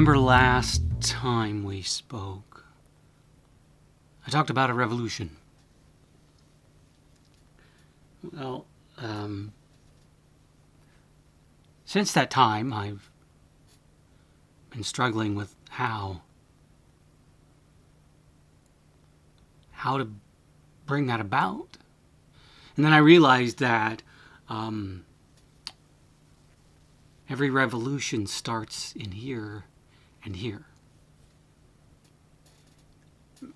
Remember last time we spoke, I talked about a revolution. Well, since that time, I've been struggling with how to bring that about. And then I realized that every revolution starts in here and here.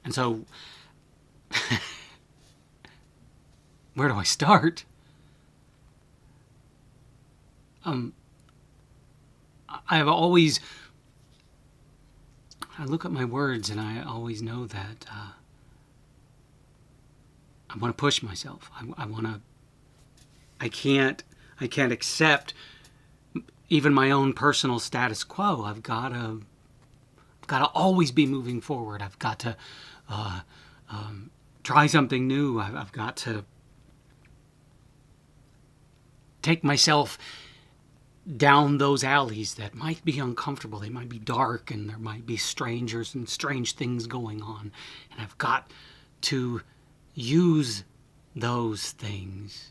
And so, where do I start? I look at my words and I always know that I want to push myself. I can't accept even my own personal status quo. I've got to always be moving forward. I've got to try something new. I've got to take myself down those alleys that might be uncomfortable. They might be dark and there might be strangers and strange things going on. And I've got to use those things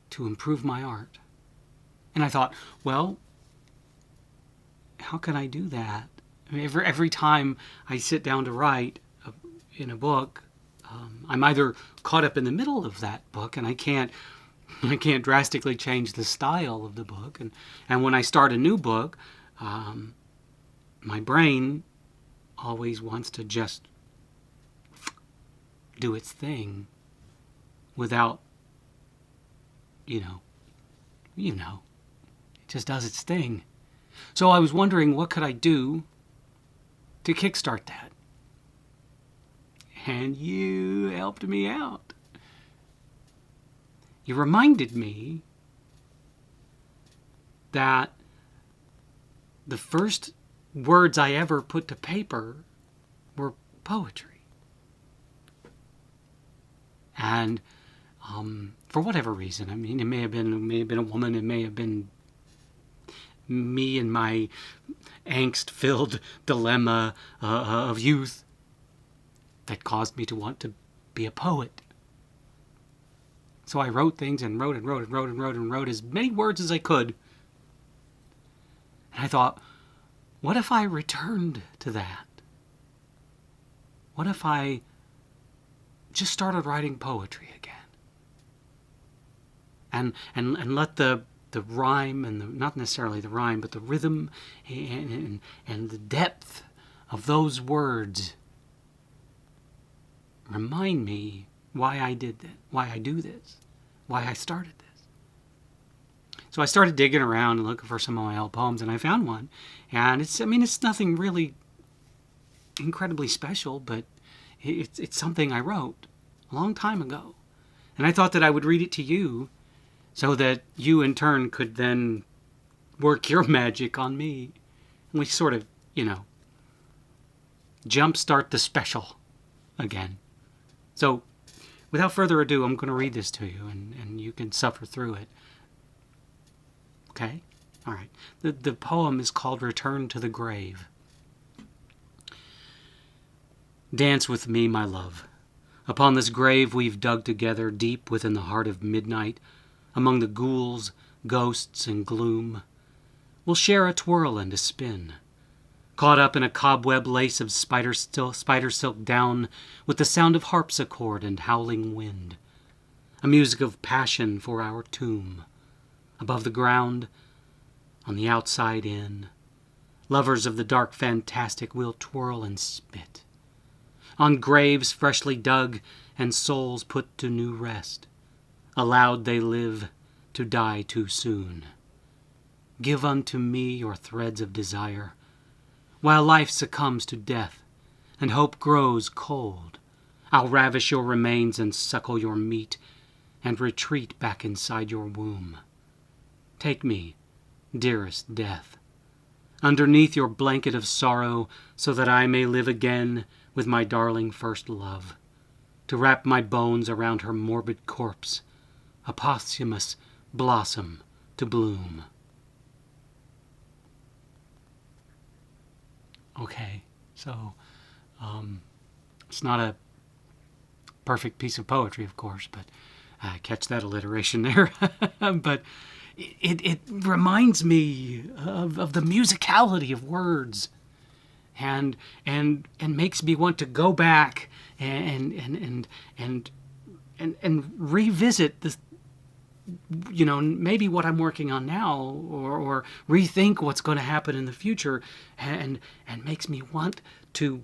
to improve my art. And I thought, well, how can I do that? I mean, every time I sit down to write in a book, I'm either caught up in the middle of that book and I can't drastically change the style of the book. And when I start a new book, my brain always wants to just do its thing without, it just does its thing. So I was wondering, what could I do to kickstart that? And you helped me out. You reminded me that the first words I ever put to paper were poetry. And for whatever reason, I mean, it may have been a woman, it may have been me and my angst-filled dilemma of youth that caused me to want to be a poet. So I wrote things and wrote as many words as I could. And I thought, what if I returned to that? What if I just started writing poetry again? And let the rhyme and not necessarily the rhyme, but the rhythm and the depth of those words remind me why I did that, why I do this, why I started this. So I started digging around and looking for some of my old poems, and I found one. And it's nothing really incredibly special, but it's something I wrote a long time ago. And I thought that I would read it to you so that you in turn could then work your magic on me. And we sort of, jumpstart the special again. So, without further ado, I'm going to read this to you, and you can suffer through it. Okay? All right. The poem is called Return to the Grave. Dance with me, my love, upon this grave we've dug together deep within the heart of midnight, among the ghouls, ghosts, and gloom. We'll share a twirl and a spin, caught up in a cobweb lace of spider silk down, with the sound of harpsichord and howling wind, a music of passion for our tomb. Above the ground, on the outside in, lovers of the dark fantastic will twirl and spit, on graves freshly dug and souls put to new rest. Aloud they live, to die too soon. Give unto me your threads of desire, while life succumbs to death, and hope grows cold. I'll ravish your remains and suckle your meat, and retreat back inside your womb. Take me, dearest death, underneath your blanket of sorrow, so that I may live again with my darling first love, to wrap my bones around her morbid corpse, a posthumous blossom to bloom. Okay, so it's not a perfect piece of poetry, of course, but catch that alliteration there. But it reminds me of the musicality of words, and makes me want to go back and revisit this, maybe what I'm working on now, or rethink what's going to happen in the future, and makes me want to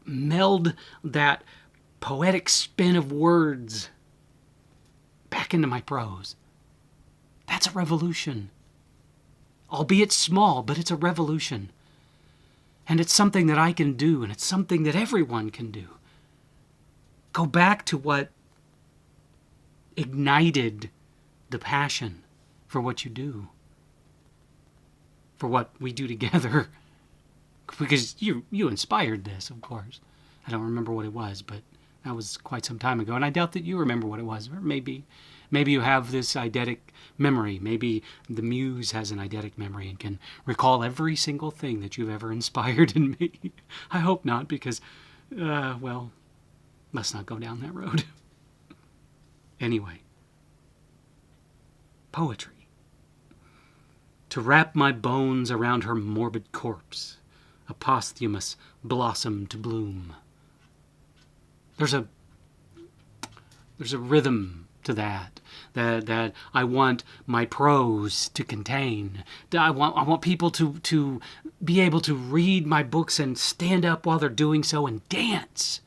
meld that poetic spin of words back into my prose. That's a revolution. Albeit small, but it's a revolution. And it's something that I can do, and it's something that everyone can do. Go back to what ignited the passion for what you do, for what we do together. Because you inspired this, of course. I don't remember what it was, but that was quite some time ago, and I doubt that you remember what it was. Or maybe you have this eidetic memory. Maybe the Muse has an eidetic memory and can recall every single thing that you've ever inspired in me. I hope not, because, well, let's not go down that road. Anyway, poetry. To wrap my bones around her morbid corpse, a posthumous blossom to bloom. There's a rhythm to that I want my prose to contain. I want people to be able to read my books and stand up while they're doing so and dance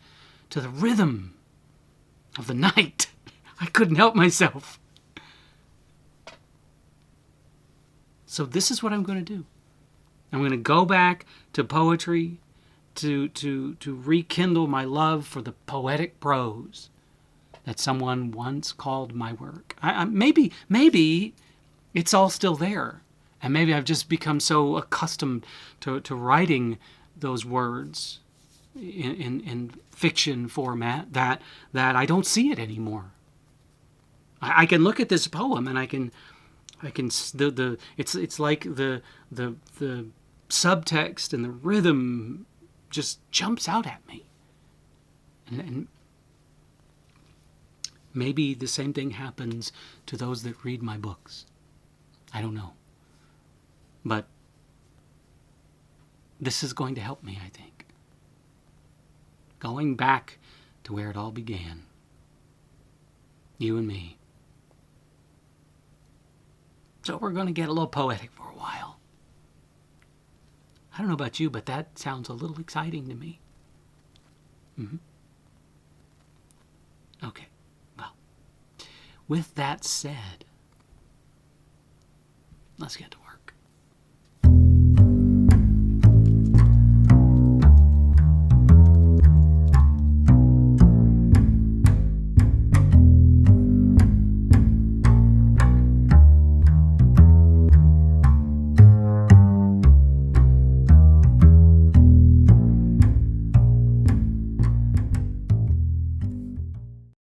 to the rhythm of the night. I couldn't help myself. So this is what I'm going to do. I'm going to go back to poetry to rekindle my love for the poetic prose that someone once called my work. Maybe it's all still there, and maybe I've just become so accustomed to writing those words in fiction format that I don't see it anymore. I can look at this poem and I can it's like the subtext and the rhythm just jumps out at me, and maybe the same thing happens to those that read my books. I don't know, but this is going to help me, I think, going back to where it all began, you and me. So we're going to get a little poetic for a while. I don't know about you, but that sounds a little exciting to me. Okay, well, with that said, let's get to